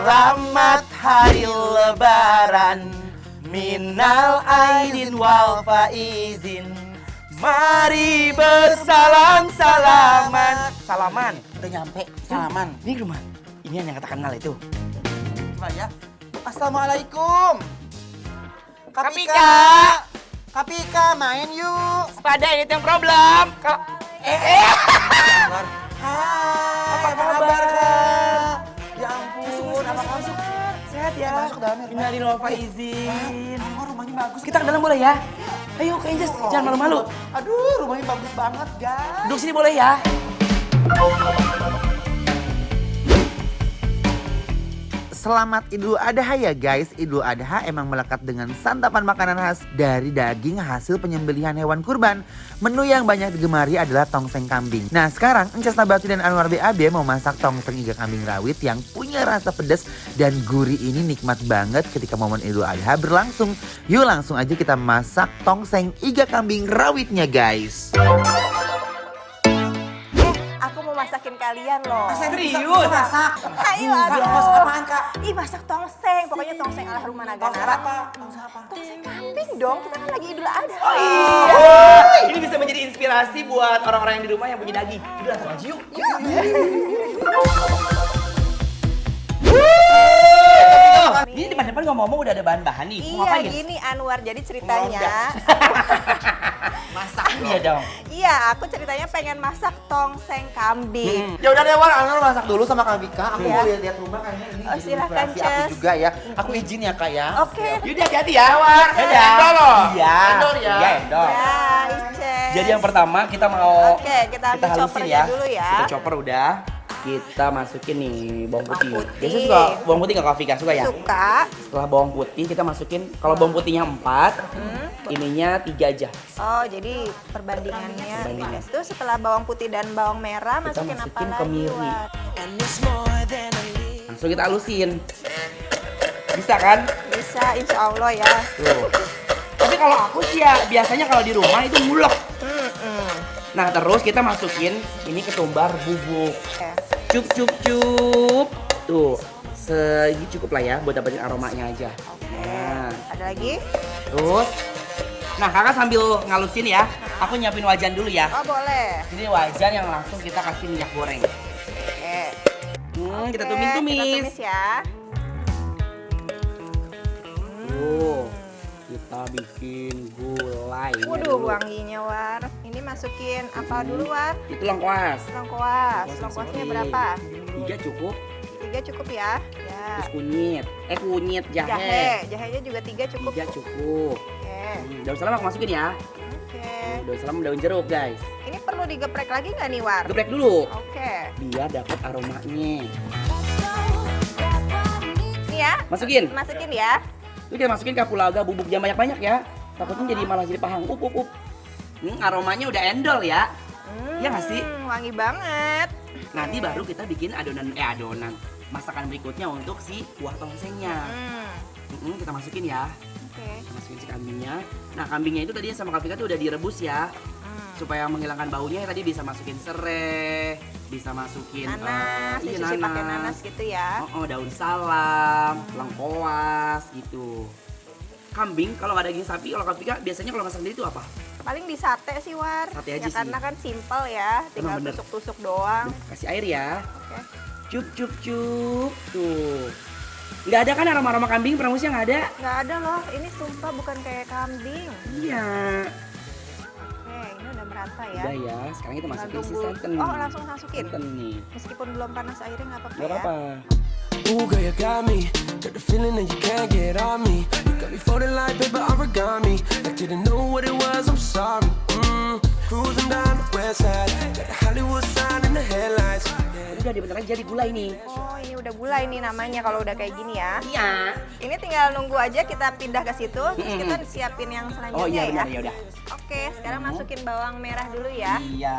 Selamat hari lebaran, minal aidin wal faizin. Mari bersalam-salaman. Salaman, udah nyampe, salaman. Ini rumah, ini yang kata kenal itu. Coba ya. Assalamualaikum. Kapika. Kapika, main yuk. Sepada ini yang problem. Hai, apa kabar Kak? Ya ampun, apa masuk? Sehat ya? Masuk dalam ya. Innalillahi wa faizin. Rumahnya bagus. Kita ke dalam boleh ya? Ayo ke Inces, jangan malu-malu. Aduh, rumahnya bagus banget, guys. Duduk sini boleh ya? Selamat Idul Adha ya guys. Idul Adha emang melekat dengan santapan makanan khas dari daging hasil penyembelihan hewan kurban. Menu yang banyak digemari adalah tongseng kambing. Nah sekarang Encas Nabati dan Anwar BAB mau masak tongseng iga kambing rawit yang punya rasa pedas dan gurih ini nikmat banget ketika momen Idul Adha berlangsung. Yuk langsung aja kita masak tongseng iga kambing rawitnya guys. Aku mau masakin kalian loh. Serius? Masak? Ayo, aduh. Masak apaan, Kak? Ih, masak tongseng. Pokoknya tongseng ala rumah Naga Nara. Tongseng kambing dong. Kita kan lagi Idul Adha. Oh iya. Ini bisa menjadi inspirasi buat orang-orang yang di rumah yang punya daging. Udah langsung aja yuk. Ini depan-depan ngomong-ngomong udah ada bahan-bahan nih. Mau Iya, ngapain? gini Anwar. Jadi ceritanya. Masak dia dong. Iya, aku ceritanya pengen masak tongseng kambing. Ya udah deh War, Anwar masak dulu sama Kak Bika. Aku Iya. mau lihat-lihat rumah kayaknya ini. Oh, jadi silakan, inspirasi aku Ces. juga ya. Aku izin ya Kak ya. Oke. Yaudah hati-hati ya, War. Dadah. Endol loh. Iya. Endol ya. Iya, endol. Ya, Ices. Jadi yang pertama kita mau Oke, kita ambil halusin choppernya dulu ya. Kita chopper udah. Kita masukin nih bawang putih. Bawang putih. Biasanya suka bawang putih nggak Kak Vika? Suka ya? Suka. Setelah bawang putih kita masukin, kalau bawang putihnya 4, ininya 3 aja. Oh, jadi perbandingannya. Perbandingan. Itu setelah bawang putih dan bawang merah Kita masukin apa masukin lagi? kemiri. War? Langsung kita halusin. Bisa kan? Bisa, insya Allah ya. Tuh. Tapi kalau aku sih ya biasanya kalau di rumah itu ngulek. Nah terus kita masukin ini ketumbar bubuk. Oke. Cup cup cup. Tuh segini cukup lah ya buat dapetin aromanya aja. Nah Ada lagi? terus, nah kakak sambil ngalusin ya, aku nyiapin wajan dulu ya. Oh, boleh. Ini wajan yang langsung kita kasih minyak goreng. Oke. Kita Oke, tumis-tumis. Kita tumis ya. Tuh, kita bikin gulai. Waduh, wanginya War. Ini masukin apa dulu War? Itu lengkuas. Lengkuas. Lengkuasnya masukin. berapa? 3 cukup. 3 cukup ya. Ya. Terus kunyit. Kunyit jahe. Jahe. Jahenya juga 3 cukup. 3 cukup. Oke. Daun salam aku masukin ya. Oke. Daun salam daun jeruk guys. Ini perlu digeprek lagi nggak nih War? Geprek dulu. Oke. Biar dapat aromanya. Ini ya. Masukin. Masukin ya. Itu kita masukin kapulaga bubuk jangan banyak-banyak ya. Takutnya jadi malah jadi pahang. Up. Aromanya udah endol ya. Iya nggak sih? Wangi banget. Nanti baru kita bikin adonan. Masakan berikutnya untuk si kuah tongsengnya. Kita masukin ya. Oke. Kita masukin si kambingnya. Nah kambingnya itu tadi sama Kak Vika tuh udah direbus ya. Supaya menghilangkan baunya tadi bisa masukin serai, bisa masukin Nanas, dicuci pakai nanas gitu ya. daun salam, lengkoas gitu. Kambing kalau nggak daging sapi, kalau Kak Vika biasanya kalau masak sendiri itu apa? Paling di sate sih War. Sate Ya aja sih. karena kan simple ya, tinggal bener. tusuk-tusuk doang. Kasih air ya. Oke. Cup tuh. Nggak ada kan aroma-aroma kambing, perangusnya nggak ada? Nggak ada loh, ini sumpah bukan kayak kambing. Iya. Oke, ini udah merata ya. Udah ya, sekarang kita masukin Tinggal si tunggu. santan. Oh, langsung masukin. Santan nih. Meskipun belum panas airnya nggak apa-apa Nggak ya. apa-apa. Ooh, girl, you got me. Got the feeling that you can't get on me. You got me folding like paper origami. I didn't know what it was, I'm sorry. Cruising down the west side. Got the Hollywood sign in the headlights. Udah bentar lagi jadi gulai nih. Oh, ini udah gulai nih namanya kalau udah kayak gini ya. Iya. Ini tinggal nunggu aja kita pindah ke situ, terus kita siapin yang selanjutnya Oh iya ya. benar ya udah. Oke, sekarang masukin bawang merah dulu ya. Iya.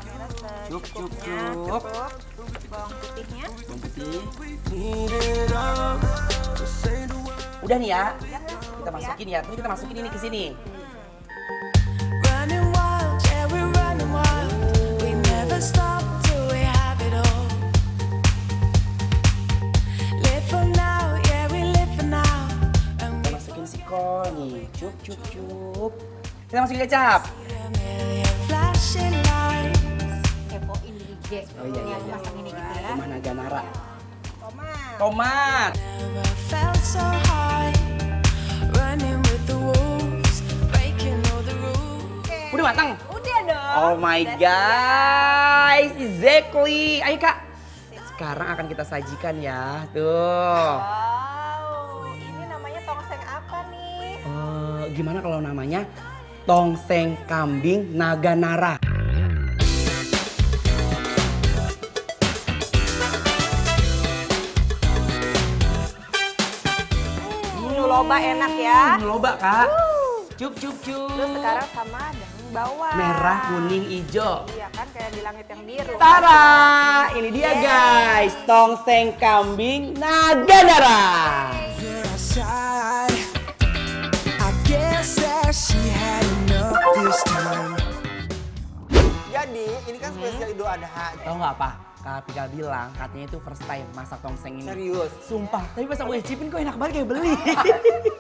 Merah Cukup, secukupnya, cukup. cukup. Bawang putihnya. Bawang putih. Need it all. Just say the word. Udah nih ya. Ya, Kita cukup ya. masukin ya. Terus kita masukin ini ke sini. Running wild, yeah, we're running wild. We never stop till we have it all. jengkol nih. Cup. Kita masukin kecap. Flashing lights. Kepoin di IG. Oh iya. Yang pasang ini gitu ya. Rumah Naga Nara. Tomat. Tomat. Never felt so high. Running with the wolves. Breaking all the rules. Udah matang? Udah dong. Oh my guys, exactly. Ayo Kak. Sekarang akan kita sajikan ya. Tuh. Wow, ini namanya tongseng apa nih? Gimana kalau namanya tongseng kambing Naga Nara? Loba enak ya. Loba Kak. Cup. Terus sekarang sama daging bawang. Merah, kuning, hijau. Iya kan kayak di langit yang biru. Tara, ini dia guys, tongseng kambing Naga Nara. There outside. I guess that she had enough this time. Jadi ini kan spesial Idul Adha. Tahu nggak apa? Kak Pika bilang katanya itu first time masak tongseng ini. Serius? Sumpah, tapi pas aku icipin kok enak banget kayak beli.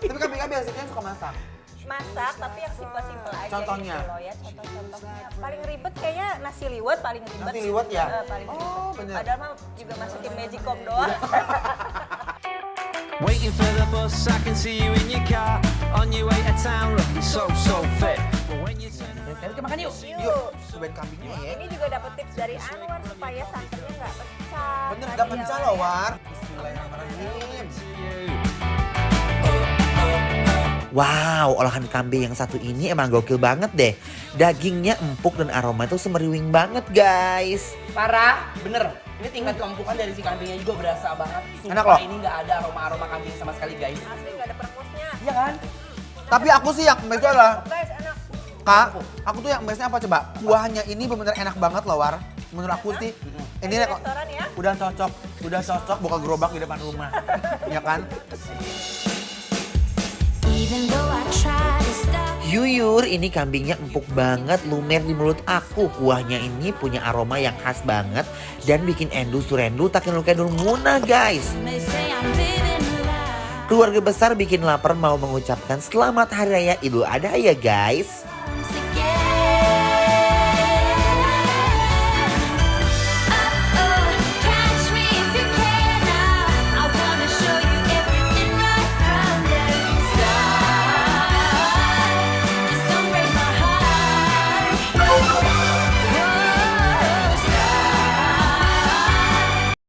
Tapi Kak Pika biasanya suka masak. Masak tapi yang simpel-simpel aja. Contohnya? Gitu loh ya, contohnya. Paling ribet kayaknya nasi liwet paling ribet. Nasi liwet ya? Paling Oh, ribet. bener. Padahal mah juga masukin magicom doang. Waiting for the bus, I can see you in your car. On your way to town, looking so fit. But when you turn Sekarang kita makan yuk. Yuk, cobain kambingnya ya. Ini juga dapat tips dari Anwar supaya santannya nggak pecah. Bener, Tadi gak ya, pecah loh, War. Bismillahirrahmanirrahim. Wow, olahan kambing yang satu ini emang gokil banget deh. Dagingnya empuk dan aroma itu semeriwing banget, guys. Parah, bener. Ini tingkat keempukan dari si kambingnya juga berasa banget. Enak Sumpah, loh. ini nggak ada aroma kambing sama sekali guys. Asli nggak ada perkusnya. Iya kan? Tapi aku sih yang best adalah, Guys, enak. Kak, aku tuh yang bestnya apa coba? Kuahnya ini bener-bener enak banget loh, War. Menurut aku sih, ini Di kok restoran ya. udah cocok buka gerobak di depan rumah. Ya kan? Even though I try to stop. Yuyur, ini kambingnya empuk banget, lumer di mulut aku. Kuahnya ini punya aroma yang khas banget dan bikin endu surendu tak kenul munah, guys. They say I'm living life. Keluarga besar bikin lapar mau mengucapkan selamat hari raya Idul Adha ya, guys.